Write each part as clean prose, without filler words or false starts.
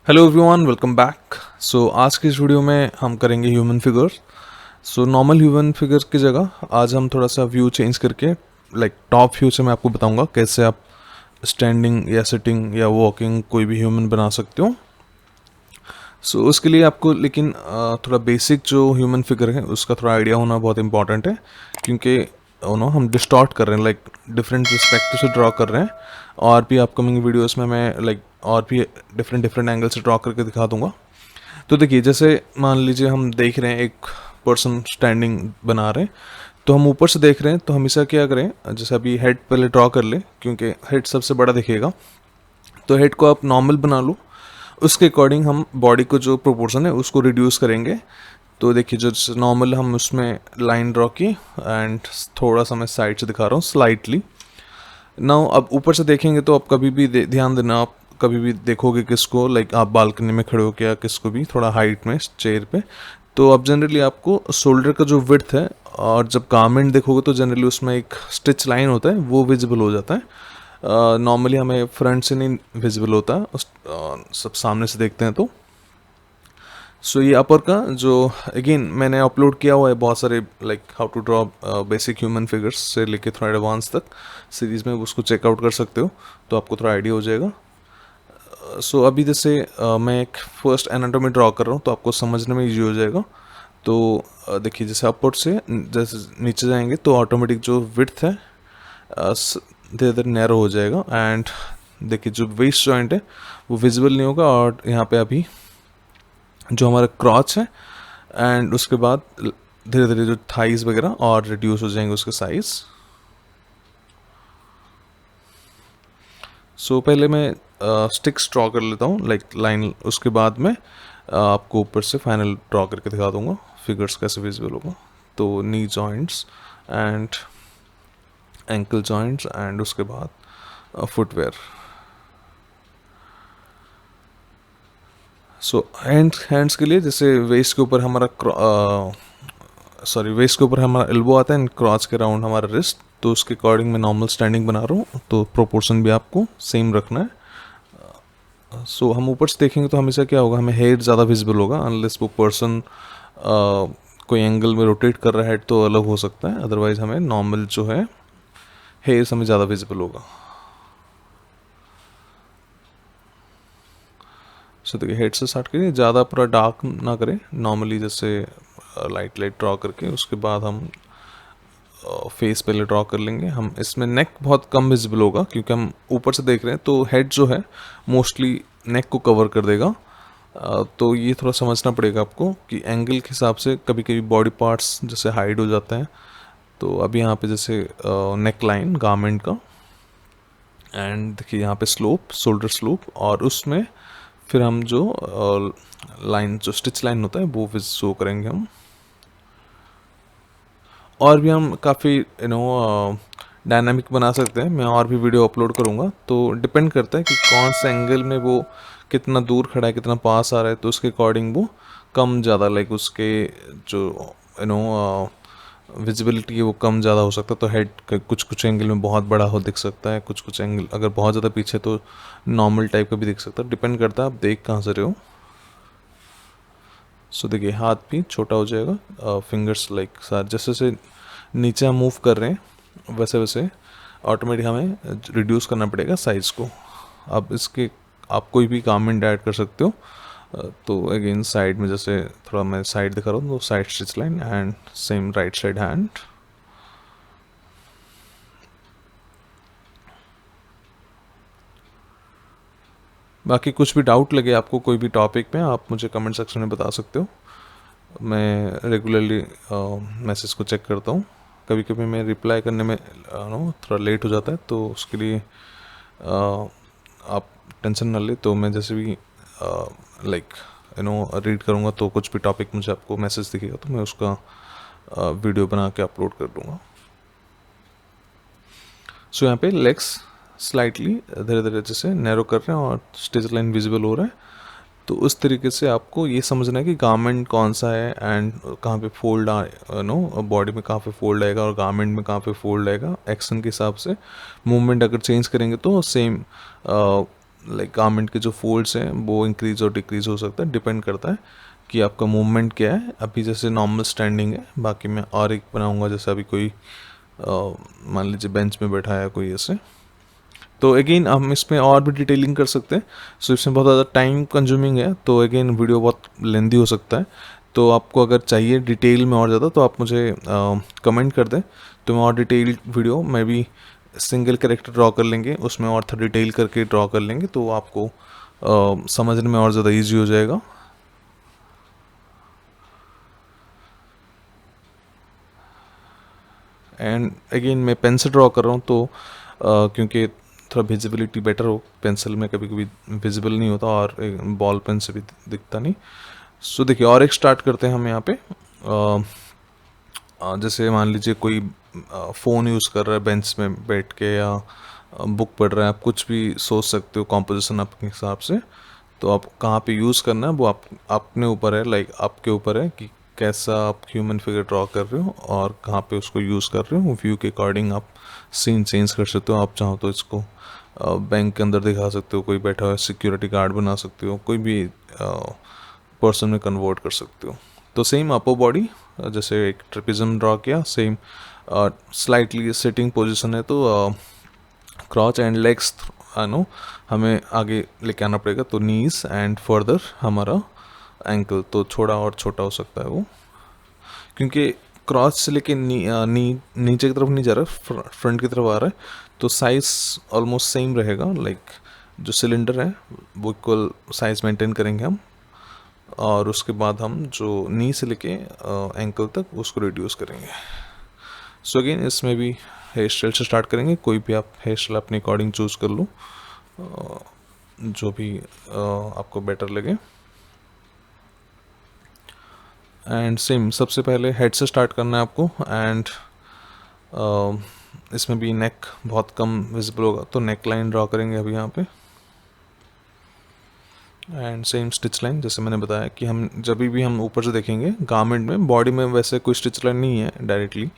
Hello everyone, welcome back. आज की इस वीडियो में हम करेंगे human figure. Normal human figure की जगह आज हम थोड़ा सा व्यू चेंज करके टॉप व्यू से मैं आपको बताऊंगा कैसे आप स्टैंडिंग या सिटिंग या वॉकिंग कोई भी ह्यूमन बना सकते हो। उसके लिए आपको लेकिन थोड़ा बेसिक जो ह्यूमन फिगर है उसका थोड़ा आइडिया होना बहुत इंपॉर्टेंट है, क्योंकि हम डिस्टॉर्ट कर रहे हैं, डिफरेंट पर्सपेक्टिव से ड्रॉ कर रहे हैं। और भी अपकमिंग वीडियोस में मैं और भी डिफरेंट डिफरेंट एंगल से ड्रॉ करके दिखा दूंगा। तो देखिए, जैसे मान लीजिए हम देख रहे हैं एक पर्सन स्टैंडिंग बना रहे हैं, तो हम ऊपर से देख रहे हैं तो हमेशा क्या करें, जैसे अभी हेड पहले ड्रॉ कर ले क्योंकि हेड सबसे बड़ा दिखेगा। तो हेड को आप नॉर्मल बना लो, उसके अकॉर्डिंग हम बॉडी को जो प्रोपोर्शन है उसको रिड्यूस करेंगे। तो देखिए, जो नॉर्मल हम उसमें लाइन ड्रॉ की एंड थोड़ा सा मैं साइड से दिखा रहा हूँ स्लाइटली। नाउ अब ऊपर से देखेंगे तो आप कभी भी ध्यान देना, आप कभी भी देखोगे किसको, आप बालकनी में खड़े हो क्या किसको भी थोड़ा हाइट में चेयर पे, तो अब जनरली आपको शोल्डर का जो विड्थ है, और जब गारमेंट देखोगे तो जनरली उसमें एक स्टिच लाइन होता है वो विजिबल हो जाता है। नॉर्मली हमें फ्रंट से नहीं विजिबल होता है, सब सामने से देखते हैं तो। ये अपर का जो अगेन मैंने अपलोड किया हुआ है बहुत सारे, how to draw basic human figures से लेके थोड़ा एडवांस तक सीरीज़ में, उसको चेकआउट कर सकते हो तो आपको थोड़ा आइडिया हो जाएगा। अभी जैसे मैं एक फर्स्ट एनाटॉमी ड्रॉ कर रहा हूँ तो आपको समझने में ईजी हो जाएगा। तो देखिए, जैसे अपवर्ड से जैसे नीचे जाएंगे तो ऑटोमेटिक जो विड्थ है धीरे धीरे नैरो हो जाएगा। एंड देखिए, जो वेस्ट जॉइंट है वो विजिबल नहीं होगा, और यहाँ पे अभी जो हमारा क्रॉच है एंड उसके बाद धीरे धीरे जो थाइज वगैरह और रिड्यूस हो जाएंगे उसके साइज। पहले मैं स्टिक्स ड्रॉ कर लेता हूँ लाइन, उसके बाद में आपको ऊपर से फाइनल ड्रॉ करके दिखा दूंगा फिगर्स कैसे विजिबल होगा। तो knee joints and ankle joints and उसके बाद फुटवेयर। हैंड्स के लिए जैसे वेस्ट के ऊपर हमारा वेस्ट के ऊपर हमारा एल्बो आता है एंड क्रॉच के राउंड हमारा रिस्ट, तो उसके अकॉर्डिंग मैं नॉर्मल स्टैंडिंग बना रहा हूँ, तो प्रोपोर्शन भी आपको सेम रखना है। हम ऊपर से देखेंगे तो हमेशा क्या होगा, हमें हेड ज़्यादा विजिबल होगा अनलेस वो पर्सन कोई एंगल में रोटेट कर रहा है तो अलग हो सकता है, अदरवाइज हमें नॉर्मल जो है हेयर्स हमें ज़्यादा विजिबल होगा। देखिए, हेड से स्टार्ट करिए, ज़्यादा पूरा डार्क ना करें, नॉर्मली जैसे लाइट लाइट ड्रॉ करके उसके बाद हम फेस पहले ड्रॉ कर लेंगे। हम इसमें नेक बहुत कम विजिबल होगा क्योंकि हम ऊपर से देख रहे हैं, तो हेड जो है मोस्टली नेक को कवर कर देगा। तो ये थोड़ा समझना पड़ेगा आपको कि एंगल के हिसाब से कभी कभी बॉडी पार्ट्स जैसे हाइड हो जाते हैं। तो अभी यहाँ पे जैसे नेक लाइन गारमेंट का, एंड देखिए यहाँ पे स्लोप, शोल्डर स्लोप, और उसमें फिर हम जो लाइन जो स्टिच लाइन होता है वो शो करेंगे हम। और भी हम काफ़ी डायनामिक बना सकते हैं, मैं और भी वीडियो अपलोड करूँगा। तो डिपेंड करता है कि कौन से एंगल में वो कितना दूर खड़ा है कितना पास आ रहा है, तो उसके अकॉर्डिंग वो कम ज़्यादा उसके जो विजिबिलिटी है वो कम ज़्यादा हो सकता है। तो हेड कुछ कुछ एंगल में बहुत बड़ा हो दिख सकता है, कुछ कुछ एंगल अगर बहुत ज़्यादा पीछे तो नॉर्मल टाइप का भी दिख सकता है, डिपेंड करता है आप देख कहाँ से रहे हो। देखिए, हाथ भी छोटा हो जाएगा, फिंगर्स साथ जैसे जैसे नीचे हम मूव कर रहे हैं वैसे वैसे ऑटोमेटिक हमें रिड्यूस करना पड़ेगा साइज़ को। अब इसके आप कोई भी गारमेंट ऐड कर सकते हो। तो अगेन साइड में जैसे थोड़ा मैं साइड दिखा रहा हूँ, तो side stitch line and same right side hand. बाकी कुछ भी डाउट लगे आपको कोई भी टॉपिक में, आप मुझे कमेंट सेक्शन में बता सकते हो। मैं रेगुलरली मैसेज को चेक करता हूँ, कभी कभी मैं रिप्लाई करने में थोड़ा लेट हो जाता है, तो उसके लिए आप टेंशन ना ले। तो मैं जैसे भी रीड करूँगा तो कुछ भी टॉपिक मुझे आपको मैसेज दिखेगा तो मैं उसका वीडियो बना के अपलोड कर दूँगा। यहाँ पे लेग्स स्लाइटली धीरे धीरे जैसे नैरो कर रहे हैं और स्टिच लाइन विजिबल हो रहा है, तो उस तरीके से आपको ये समझना है कि गारमेंट कौन सा है एंड कहाँ पे फोल्ड बॉडी में कहाँ पे फोल्ड आएगा और गारमेंट में कहाँ पे फोल्ड आएगा। एक्शन के हिसाब से मूवमेंट अगर चेंज करेंगे तो सेम लाइक गारमेंट के जो फोल्ड्स हैं वो इंक्रीज और डिक्रीज हो सकता है, डिपेंड करता है कि आपका मूवमेंट क्या है। अभी जैसे नॉर्मल स्टैंडिंग है, बाकी मैं और एक बनाऊंगा जैसे अभी कोई मान लीजिए बेंच में बैठा है कोई ऐसे, तो अगेन हम इसमें और भी डिटेलिंग कर सकते हैं। सो इसमें बहुत ज़्यादा टाइम कंज्यूमिंग है, तो अगेन वीडियो बहुत लेंदी हो सकता है। तो आपको अगर चाहिए डिटेल में और ज़्यादा तो आप मुझे कमेंट कर दें, तो मैं और डिटेल वीडियो मैं भी सिंगल कैरेक्टर ड्रॉ कर लेंगे, उसमें और थोड़ा डिटेल करके ड्रॉ कर लेंगे, तो आपको समझने में और ज़्यादा ईजी हो जाएगा। एंड अगेन मैं पेन से ड्रॉ कर रहा हूँ, तो क्योंकि थोड़ा विजिबिलिटी बेटर हो, पेंसिल में कभी कभी विजिबल नहीं होता और बॉल पेन से भी दिखता नहीं। सो देखिए और एक स्टार्ट करते हैं हम यहाँ पे। जैसे मान लीजिए कोई फ़ोन यूज़ कर रहा है बेंच में बैठ के, या बुक पढ़ रहा है, आप कुछ भी सोच सकते हो कॉम्पोजिशन आपके हिसाब से। तो आप कहाँ पे यूज़ करना है वो आप अपने ऊपर है, लाइक आपके ऊपर है कि कैसा आप ह्यूमन फिगर ड्रॉ कर रहे हो और कहाँ पे उसको यूज़ कर रहे हो। व्यू के अकॉर्डिंग आप सीन चेंज कर सकते हो। आप चाहो तो इसको बैंक के अंदर दिखा सकते हो, कोई बैठा हुआ सिक्योरिटी गार्ड बना सकते हो, कोई भी पर्सन में कन्वर्ट कर सकते हो। तो सेम अपर बॉडी, जैसे एक ट्रेपिज्म ड्रॉ किया, सेम स्लाइटली सिटिंग पोजिशन है, तो क्रॉच एंड लेग्स नो हमें आगे लेके आना पड़ेगा, तो नीज एंड फर्दर हमारा एंकल तो थोड़ा और छोटा हो सकता है वो, क्योंकि क्रॉच से लेके नीचे की तरफ नहीं जा रहा, फ्रंट की तरफ आ रहा है, तो साइज ऑलमोस्ट सेम रहेगा। लाइक जो सिलेंडर है वो इक्वल साइज मेंटेन करेंगे हम, और उसके बाद हम जो नी से लेके एंकल तक उसको रिड्यूस करेंगे। सो अगेन इसमें भी हेयर स्टाइल से स्टार्ट करेंगे, कोई भी आप हेयर स्टाइल अपने अकॉर्डिंग चूज़ कर लो, जो भी आपको बेटर लगे। एंड सेम सबसे पहले हेड से स्टार्ट करना है आपको, एंड इसमें भी नेक बहुत कम विजिबल होगा, तो नेक लाइन ड्रॉ करेंगे अभी यहाँ पे। एंड सेम स्टिच लाइन, जैसे मैंने बताया कि हम जब भी हम ऊपर से देखेंगे गारमेंट में, बॉडी में वैसे कोई स्टिच लाइन नहीं है डायरेक्टली,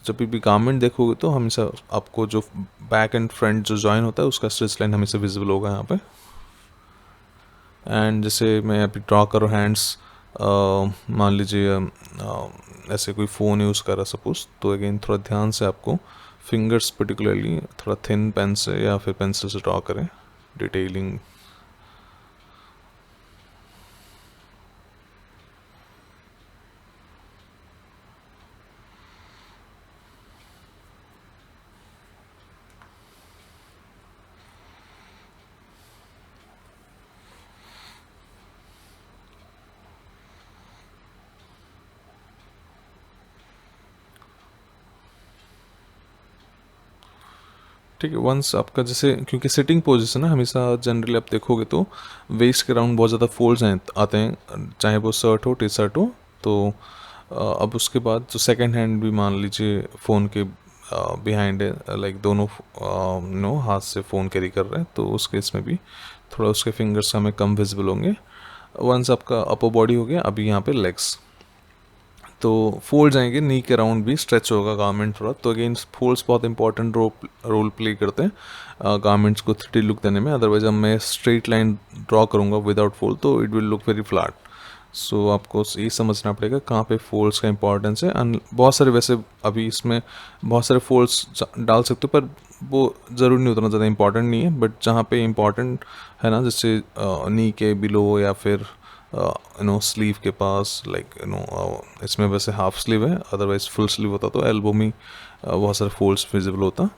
जब भी गारमेंट देखोगे तो हमेशा आपको जो बैक एंड फ्रंट जो जॉइन होता है उसका स्टिच लाइन हमेशा विजिबल होगा यहाँ पे। एंड जैसे मैं अभी ड्रॉ करूँ हैंड्स, मान लीजिए ऐसे कोई फ़ोन यूज़ कर रहा सपोज, तो अगेन थोड़ा ध्यान से आपको फिंगर्स पर्टिकुलरली थोड़ा थिन पेन से या फिर पेंसिल से ड्रॉ करें, डिटेलिंग। ठीक है, वंस आपका जैसे क्योंकि सिटिंग पोजीशन है, हमेशा जनरली आप देखोगे तो वेस्ट के अराउंड बहुत ज़्यादा फोल्ड्स आते हैं, चाहे वो शर्ट हो टी शर्ट हो। तो अब उसके बाद जो सेकंड हैंड भी मान लीजिए फ़ोन के बिहाइंड है, लाइक दोनों नो हाथ से फ़ोन कैरी कर रहे हैं, तो उस केस में भी थोड़ा उसके फिंगर्स हमें कम विजिबल होंगे। वंस आपका अपर बॉडी हो गया, अभी यहाँ पे लेग्स, तो फोल्ड्स आएंगे, नी के अराउंड भी स्ट्रेच होगा गारमेंट थोड़ा, तो अगेन फोल्ड्स बहुत इंपॉर्टेंट रोल प्ले करते हैं गारमेंट्स को 3D लुक देने में। अदरवाइज अब मैं स्ट्रेट लाइन ड्रॉ करूँगा विदाउट फोल्ड तो it will look very flat. So आपको ये समझना पड़ेगा कहाँ पे फोल्ड्स का इंपॉर्टेंस है। बहुत सारे वैसे अभी इसमें बहुत सारे फोल्ड्स डाल सकते हो, पर वो ज़रूरी नहीं, उतना ज़्यादा इंपॉर्टेंट नहीं है। बट जहाँ पे इंपॉर्टेंट है ना, जैसे नी के बिलो या फिर स्लीव के पास, लाइक इसमें वैसे हाफ स्लीव है, अदरवाइज फुल स्लीव होता तो एल्बो में बहुत सारे फोल्ड्स विजिबल होता।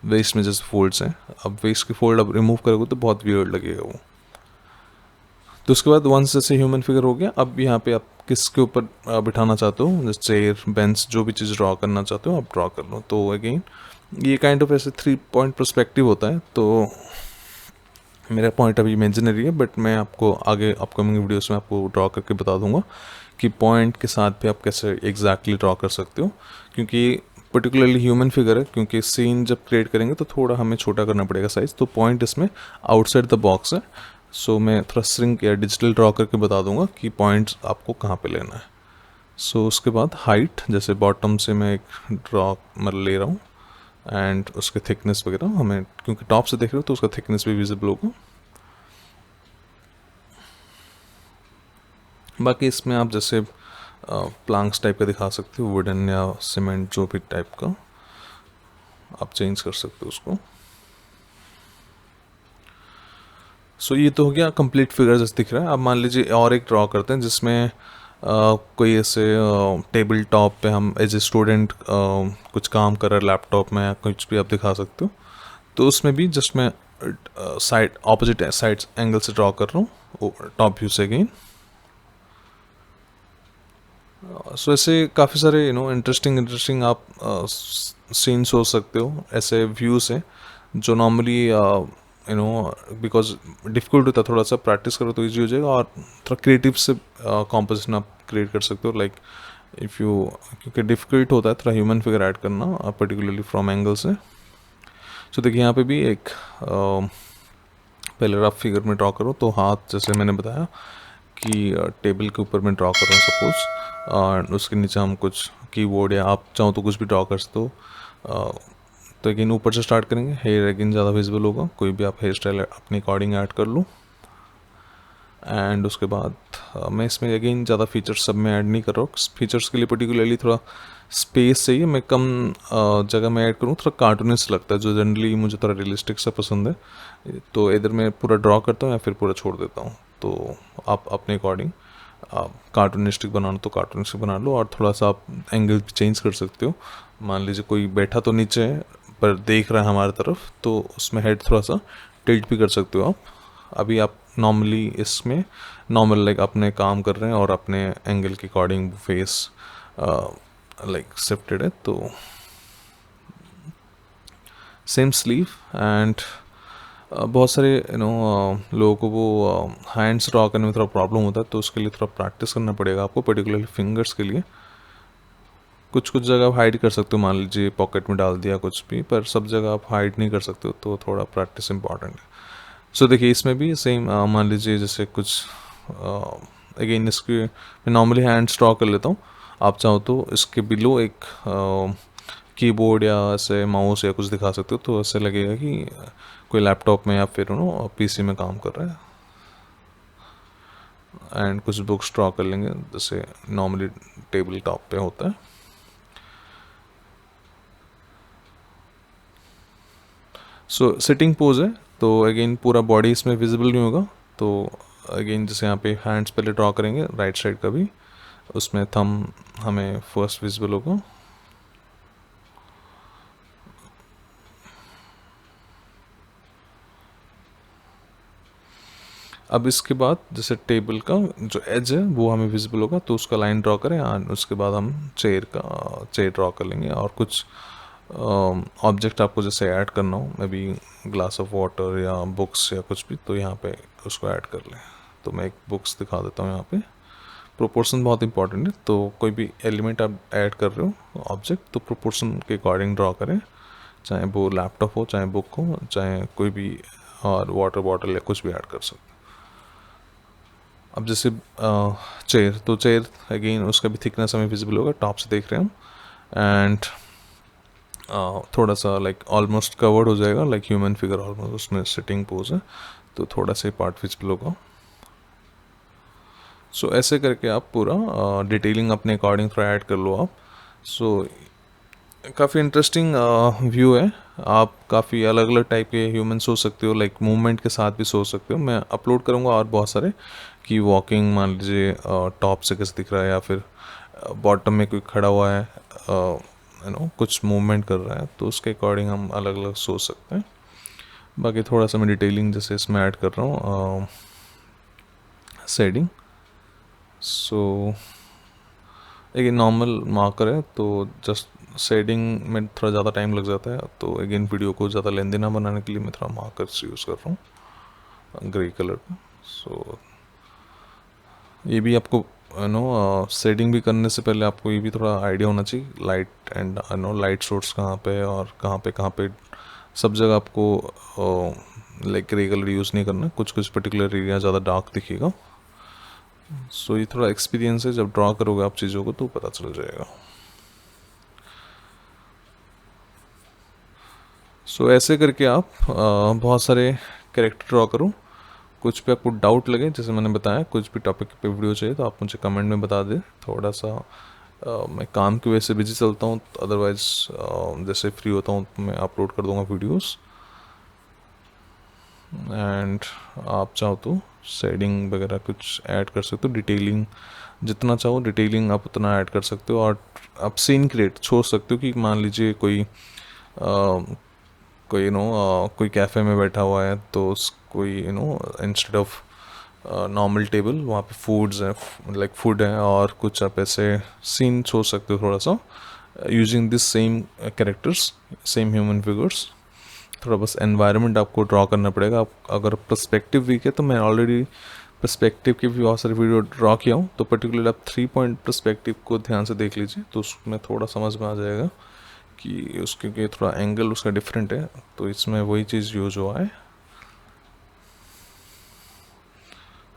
वेस्ट में जैसे फोल्ड्स हैं, अब वेस्ट के फोल्ड अब रिमूव करोगे तो बहुत वियर्ड लगेगा वो। तो उसके बाद वंस जैसे ह्यूमन फिगर हो गया, अब यहाँ पे आप किसके ऊपर बिठाना चाहते हो, जैसे चेयर, बेंच, जो भी चीज़ ड्रॉ करना चाहते हो आप ड्रॉ कर लो। तो अगेन ये काइंड ऑफ ऐसे 3 पॉइंट पर्सपेक्टिव होता है। तो मेरा पॉइंट अभी इमेजिनरी है, बट मैं आपको आगे अपकमिंग वीडियोस में आपको ड्रॉ करके बता दूंगा कि पॉइंट के साथ भी आप कैसे एग्जैक्टली ड्रॉ कर सकते हो, क्योंकि पर्टिकुलरली ह्यूमन फिगर है, क्योंकि सीन जब क्रिएट करेंगे तो थोड़ा हमें छोटा करना पड़ेगा साइज़, तो पॉइंट इसमें आउटसाइड द बॉक्स है। सो मैं थोड़ा श्रिंक या डिजिटल ड्रॉ करके बता दूंगा कि पॉइंट्स आपको कहाँ पे लेना है। सो उसके बाद हाइट, जैसे बॉटम से मैं एक ड्रॉ मतलब ले रहा हूँ, एंड उसके थिकनेस वगैरह हमें, क्योंकि टॉप से देख रहे हो तो उसका थिकनेस भी विजिबल होगा। बाकी इसमें आप जैसे प्लांक्स टाइप का दिखा सकते हो, वुडन या सीमेंट जो भी टाइप का आप चेंज कर सकते हो उसको। सो ये तो हो गया कंप्लीट फिगर जैसे दिख रहा है। अब मान लीजिए और एक ड्रॉ करते हैं जिसमें कोई ऐसे टेबल टॉप पे हम एज ए स्टूडेंट कुछ काम कर रहे हैं लैपटॉप में या कुछ भी आप दिखा सकते हो। तो उसमें भी जस्ट मैं साइड ऑपोजिट साइड एंगल से ड्रॉ कर रहा हूँ टॉप व्यू से अगेन। सो ऐसे काफ़ी सारे इंटरेस्टिंग आप सीन्स हो सकते हो ऐसे व्यू से, जो नॉर्मली बिकॉज डिफ़िकल्ट होता है, थोड़ा सा प्रैक्टिस करो तो इजी हो जाएगा। और थोड़ा क्रिएटिव से कॉम्पोजिशन आप क्रिएट कर सकते हो, लाइक इफ़ यू, क्योंकि डिफ़िकल्ट होता है थोड़ा ह्यूमन फिगर ऐड करना पर्टिकुलरली फ्रॉम एंगल से। सो देखिए यहाँ पे भी एक पहले रफ फिगर में ड्रॉ करो, तो हाथ जैसे मैंने बताया कि टेबल के ऊपर मैं ड्रॉ कर रहा हूँ सपोज, और उसके नीचे हम कुछ कीबोर्ड या आप चाहो तो कुछ भी ड्रॉ कर सकते हो। तो अगेन ऊपर से स्टार्ट करेंगे, हेयर अगेन ज़्यादा विजिबल होगा, कोई भी आप हेयर स्टाइल अपने अकॉर्डिंग ऐड कर लो। एंड उसके बाद मैं इसमें अगेन ज़्यादा फीचर्स सब में ऐड नहीं कर रहा हूँ, फीचर्स के लिए पर्टिकुलरली थोड़ा स्पेस चाहिए, मैं कम जगह में ऐड करूँ, थोड़ा कार्टूनिस्ट लगता है जो जनरली मुझे थोड़ा रियलिस्टिक सा पसंद है। तो इधर मैं पूरा ड्रॉ करता हूँ या फिर पूरा छोड़ देता हूँ, तो आप अपने अकॉर्डिंग आप कार्टूनिस्टिक बनाना तो कार्टूनिस्टिक बना लो, और थोड़ा सा आप एंगल चेंज कर सकते हो। मान लीजिए कोई बैठा तो नीचे है पर देख रहा है हमारी तरफ, तो उसमें हेड थोड़ा सा टिल्ट भी कर सकते हो आप। अभी आप नॉर्मली इसमें नॉर्मल लाइक अपने काम कर रहे हैं और अपने एंगल के अकॉर्डिंग फेस लाइक शिफ्टेड है, तो सेम स्लीव। एंड बहुत सारे लोगों को वो हैंड्स ड्रॉ करने में थोड़ा प्रॉब्लम होता है, तो उसके लिए थोड़ा प्रैक्टिस करना पड़ेगा आपको, पर्टिकुलरली फिंगर्स के लिए। कुछ कुछ जगह आप हाइड कर सकते हो, मान लीजिए पॉकेट में डाल दिया कुछ भी, पर सब जगह आप हाइड नहीं कर सकते हो, तो थोड़ा प्रैक्टिस इंपॉर्टेंट है। सो देखिए इसमें भी सेम मान लीजिए जैसे कुछ अगेन इसके मैं नॉर्मली हैंड्स ड्रॉ कर लेता हूँ, आप चाहो तो इसके बिलो एक कीबोर्ड या ऐसे माउस या कुछ दिखा सकते हो, तो ऐसे लगेगा कि कोई लैपटॉप में या फिर पीसी में काम कर रहा है। एंड कुछ बुक्स ड्रॉ कर लेंगे जैसे नॉर्मली टेबल टॉप पे होता है। सो सिटिंग पोज है, तो अगेन पूरा बॉडी इसमें विजिबल नहीं होगा, तो अगेन जैसे यहाँ पे हैंड्स पहले ड्रॉ करेंगे राइट साइड का भी, उसमें थंब हमें फर्स्ट विजिबल होगा। अब इसके बाद जैसे टेबल का जो एज है वो हमें विजिबल होगा, तो उसका लाइन ड्रॉ करें, और उसके बाद हम चेयर ड्रॉ कर लेंगे। और कुछ ऑब्जेक्ट आपको जैसे ऐड करना हो, may be glass of water या बुक्स या कुछ भी, तो यहाँ पे उसको ऐड कर लें। तो मैं एक बुक्स दिखा देता हूँ यहाँ पे। प्रोपोर्शन बहुत इंपॉर्टेंट है, तो कोई भी एलिमेंट आप ऐड कर रहे हो ऑब्जेक्ट, तो प्रोपोर्शन के अकॉर्डिंग ड्रॉ करें, चाहे वो लैपटॉप हो, चाहे बुक हो, चाहे कोई भी और वाटर बॉटल या कुछ भी ऐड कर सकते। अब जैसे चेयर, तो चेयर अगेन उसका भी थिकनेस हमें विजिबल होगा, टॉप से देख रहे हैं हम। एंड थोड़ा सा लाइक ऑलमोस्ट कवर्ड हो जाएगा, लाइक ह्यूमन फिगर ऑलमोस्ट उसमें सिटिंग पोज है, तो थोड़ा सा पार्ट विजिबल होगा। सो ऐसे करके आप पूरा डिटेलिंग अपने अकॉर्डिंग थोड़ा ऐड कर लो आप। सो काफ़ी इंटरेस्टिंग व्यू है, आप काफ़ी अलग अलग टाइप के ह्यूमन सोच सकते हो, लाइक मूवमेंट के साथ भी सोच सकते हो। मैं अपलोड करूँगा और बहुत सारे कि वॉकिंग मान लीजिए टॉप से कैसे दिख रहा है, या फिर बॉटम में कोई खड़ा हुआ है कुछ मूवमेंट कर रहा है, तो उसके अकॉर्डिंग हम अलग अलग सोच सकते हैं। बाकी थोड़ा सा मैं डिटेलिंग जैसे इसमें ऐड कर रहा हूँ शेडिंग। सो एक नॉर्मल मार्कर है, तो जस्ट शेडिंग में थोड़ा ज़्यादा टाइम लग जाता है, तो अगेन वीडियो को ज़्यादा लेंदी ना बनाने के लिए मैं थोड़ा मार्कर्स यूज़ कर रहा हूँ ग्रे कलर का। सो ये भी आपको शेडिंग भी करने से पहले आपको ये भी थोड़ा आइडिया होना चाहिए लाइट एंड लाइट सोर्स कहाँ पे है और कहाँ पे सब जगह आपको लाइक ग्रे कलर यूज़ नहीं करना, कुछ कुछ पर्टिकुलर एरिया ज़्यादा डार्क दिखेगा। सो ये थोड़ा एक्सपीरियंस है, जब ड्रॉ करोगे आप चीज़ों को तो पता चल जाएगा। सो ऐसे करके आप बहुत सारे कैरेक्टर ड्रॉ करो। कुछ पे आपको डाउट लगे, जैसे मैंने बताया, कुछ भी टॉपिक पे वीडियो चाहिए तो आप मुझे कमेंट में बता दें। थोड़ा सा मैं काम की वजह से बिजी चलता हूँ, अदरवाइज जैसे फ्री होता हूँ तो मैं अपलोड कर दूँगा वीडियोस। एंड आप चाहो तो शेडिंग वगैरह कुछ ऐड कर सकते हो, डिटेलिंग जितना चाहो डिटेलिंग आप उतना ऐड कर सकते हो। और आप सीन क्रिएट छोड़ सकते हो कि मान लीजिए कोई कोई कैफ़े में बैठा हुआ है तो कोई इंस्टेड ऑफ नॉर्मल टेबल वहाँ पे फूड्स हैं, लाइक फूड है, और कुछ आप ऐसे सीन छोड़ सकते हो थोड़ा सा using this same characters, same human figures. थोड़ा बस एनवायरनमेंट आपको ड्रॉ करना पड़ेगा। आप अगर पर्सपेक्टिव वीक है तो मैं ऑलरेडी पर्सपेक्टिव की भी बहुत सारी वीडियो ड्रॉ किया हूँ, तो पर्टिकुलर आप 3 पॉइंट पर्सपेक्टिव को ध्यान से देख लीजिए तो उसमें थोड़ा समझ में आ जाएगा कि उसके थोड़ा एंगल उसका डिफरेंट है, तो इसमें वही चीज़ यूज हुआ है।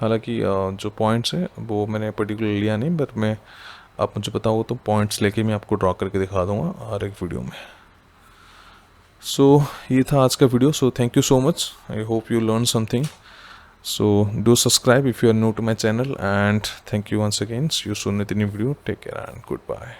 हालांकि जो पॉइंट्स हैं वो मैंने पर्टिकुलर लिया नहीं, बट मैं आप मुझे बताओ तो पॉइंट्स लेके मैं आपको ड्रॉ करके दिखा दूंगा हर एक वीडियो में। सो ये था आज का video. So thank you so much, I hope you learn something. So do subscribe if you are new to my channel, and thank you once again. See you soon with a new video. Take care and goodbye.